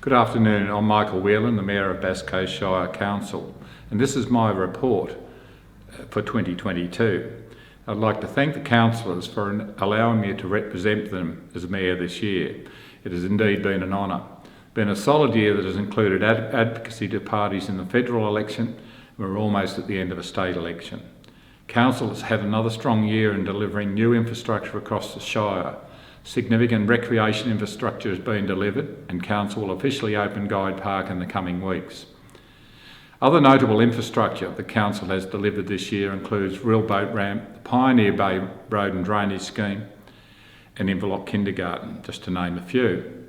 Good afternoon, I'm Michael Whelan, the Mayor of Bass Coast Shire Council, and this is my report for 2022. I'd like to thank the councillors for allowing me to represent them as Mayor this year. It has indeed been an honour. It's been a solid year that has included advocacy to parties in the federal election. We're almost at the end of a state election. Council has had another strong year in delivering new infrastructure across the Shire. Significant recreation infrastructure has been delivered, and Council will officially open Guide Park in the coming weeks. Other notable infrastructure the Council has delivered this year includes Real Boat Ramp, the Pioneer Bay Road and Drainage Scheme, and Inverloch Kindergarten, just to name a few.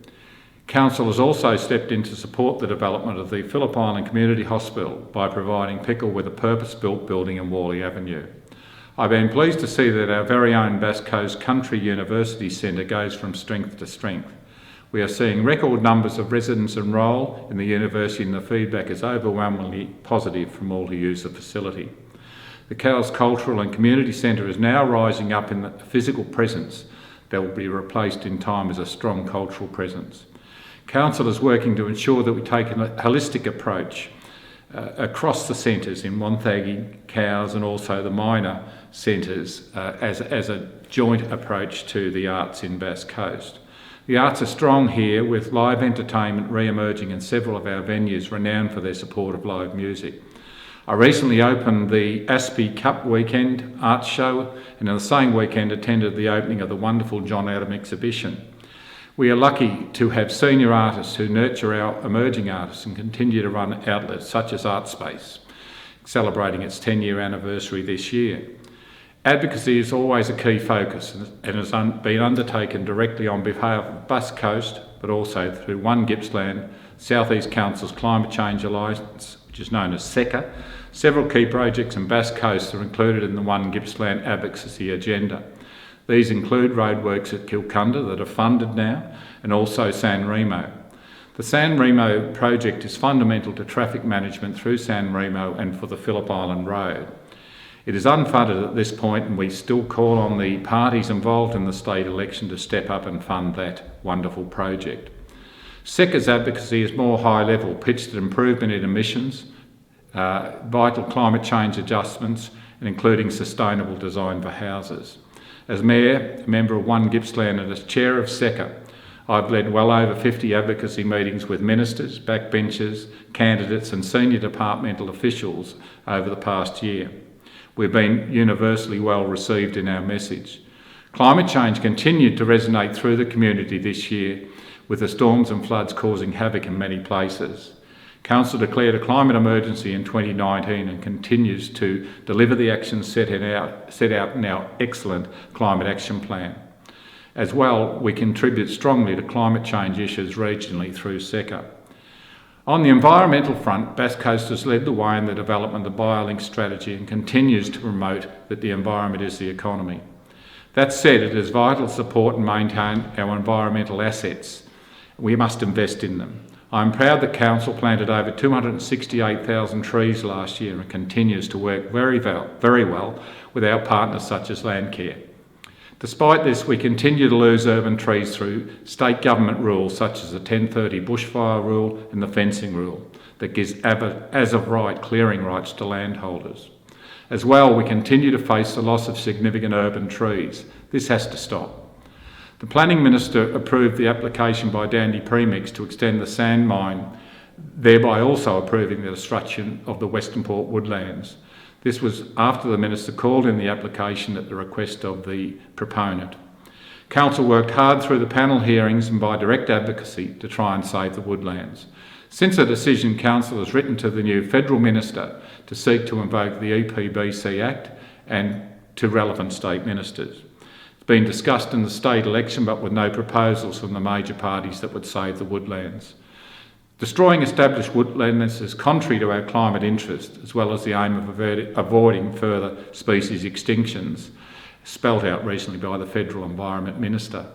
Council has also stepped in to support the development of the Phillip Island Community Hospital by providing Pickle with a purpose-built building in Worley Avenue. I've been pleased to see that our very own Bass Coast Country University Centre goes from strength to strength. We are seeing record numbers of residents enrol in the university, and the feedback is overwhelmingly positive from all who use the facility. The Cows Cultural and Community Centre is now rising up in the physical presence that will be replaced in time as a strong cultural presence. Council is working to ensure that we take a holistic approach across the centres in Wonthaggi, Cows and also the minor centres as a joint approach to the arts in Bass Coast. The arts are strong here, with live entertainment re-emerging in several of our venues renowned for their support of live music. I recently opened the Aspie Cup Weekend Arts Show, and in the same weekend attended the opening of the wonderful John Adam exhibition. We are lucky to have senior artists who nurture our emerging artists and continue to run outlets such as ArtSpace, celebrating its 10-year anniversary this year. Advocacy is always a key focus and has been undertaken directly on behalf of Bass Coast, but also through One Gippsland, South East Council's Climate Change Alliance, which is known as SECA. Several key projects in Bass Coast are included in the One Gippsland Advocacy agenda. These include roadworks at Kilcunda that are funded now, and also San Remo. The San Remo project is fundamental to traffic management through San Remo and for the Phillip Island Road. It is unfunded at this point, and we still call on the parties involved in the state election to step up and fund that wonderful project. SECA's advocacy is more high level, pitched at improvement in emissions, vital climate change adjustments, and including sustainable design for houses. As Mayor, a member of One Gippsland and as Chair of SECA, I've led well over 50 advocacy meetings with ministers, backbenchers, candidates and senior departmental officials over the past year. We've been universally well received in our message. Climate change continued to resonate through the community this year, with the storms and floods causing havoc in many places. Council declared a climate emergency in 2019 and continues to deliver the actions set out in our excellent Climate Action Plan. As well, we contribute strongly to climate change issues regionally through SECA. On the environmental front, Bass Coast has led the way in the development of the BioLink strategy and continues to promote that the environment is the economy. That said, it is vital to support and maintain our environmental assets. We must invest in them. I'm proud that Council planted over 268,000 trees last year and continues to work very well with our partners such as Landcare. Despite this, we continue to lose urban trees through state government rules such as the 1030 bushfire rule and the fencing rule that gives as of right clearing rights to landholders. As well, we continue to face the loss of significant urban trees. This has to stop. The Planning Minister approved the application by Dandy Premix to extend the sand mine, thereby also approving the destruction of the Western Port woodlands. This was after the Minister called in the application at the request of the proponent. Council worked hard through the panel hearings and by direct advocacy to try and save the woodlands. Since the decision, Council has written to the new Federal Minister to seek to invoke the EPBC Act and to relevant state ministers. Been discussed in the state election, but with no proposals from the major parties that would save the woodlands. Destroying established woodlands is contrary to our climate interest, as well as the aim of avoiding further species extinctions, spelt out recently by the Federal Environment Minister.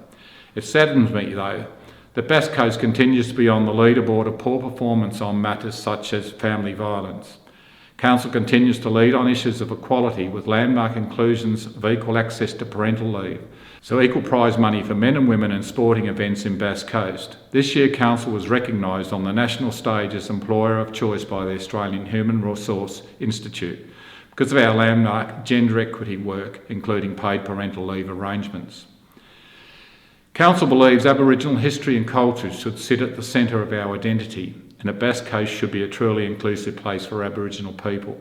It saddens me, though, that Bass Coast continues to be on the leaderboard of poor performance on matters such as family violence. Council continues to lead on issues of equality with landmark inclusions of equal access to parental leave, So equal prize money for men and women in sporting events in Bass Coast. This year Council was recognised on the national stage as Employer of Choice by the Australian Human Resource Institute because of our landmark gender equity work, including paid parental leave arrangements. Council believes Aboriginal history and culture should sit at the centre of our identity, and that Bass Coast should be a truly inclusive place for Aboriginal people.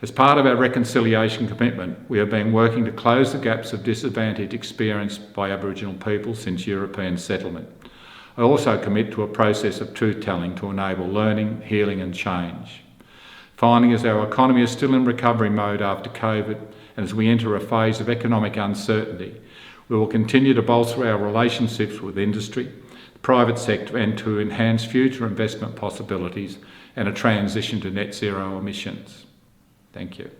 As part of our reconciliation commitment, we have been working to close the gaps of disadvantage experienced by Aboriginal people since European settlement. I also commit to a process of truth-telling to enable learning, healing and change. Finally, as our economy is still in recovery mode after COVID and as we enter a phase of economic uncertainty, we will continue to bolster our relationships with industry, the private sector and to enhance future investment possibilities and a transition to net zero emissions. Thank you.